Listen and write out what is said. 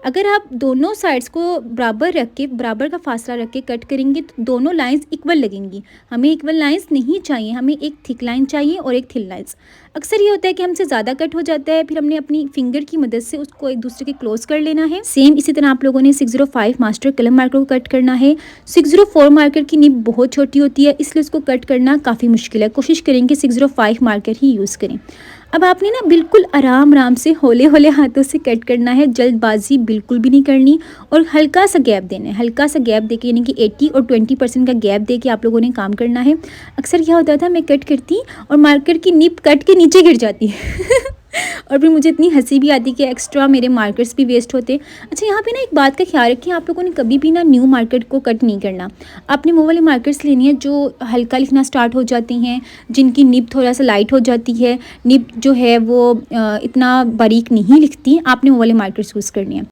अगर आप दोनों साइड्स को बराबर रख के, बराबर का फासला रख के कट करेंगे तो दोनों लाइंस इक्वल लगेंगी। हमें इक्वल लाइंस नहीं चाहिए, हमें एक थिक लाइन चाहिए और एक थिन लाइंस। अक्सर ये होता है कि हमसे ज़्यादा कट हो जाता है, फिर हमने अपनी फिंगर की मदद से उसको एक दूसरे के क्लोज कर लेना है। सेम इसी तरह आप लोगों ने 605 मास्टर कलम मार्कर को कट करना है। 604 मार्कर की निब बहुत छोटी होती है, इसलिए उसको कट करना काफ़ी मुश्किल है। कोशिश करेंगे 605 मार्कर ही यूज़ करें। अब आपने ना बिल्कुल आराम आराम से हौले हौले हाथों से कट करना है, जल्दबाजी बिल्कुल भी नहीं करनी और हल्का सा गैप देना है। हल्का सा गैप देके, यानी कि 80 और 20% का गैप देके आप लोगों ने काम करना है। अक्सर क्या होता था, मैं कट करती और मार्कर की निब कट के नीचे गिर जाती और फिर मुझे इतनी हंसी भी आती कि एक्स्ट्रा मेरे मार्कर्स भी वेस्ट होते। अच्छा, यहाँ पे ना एक बात का ख्याल रखें, आप लोगों ने कभी भी ना न्यू मार्कर को कट नहीं करना। आपने वो वाले मार्कर्स लेनी है जो हल्का लिखना स्टार्ट हो जाती हैं, जिनकी निब थोड़ा सा लाइट हो जाती है, निब जो है वो इतना बारीक नहीं लिखती। आपने वो वाले मार्कर्स यूज़ करने हैं।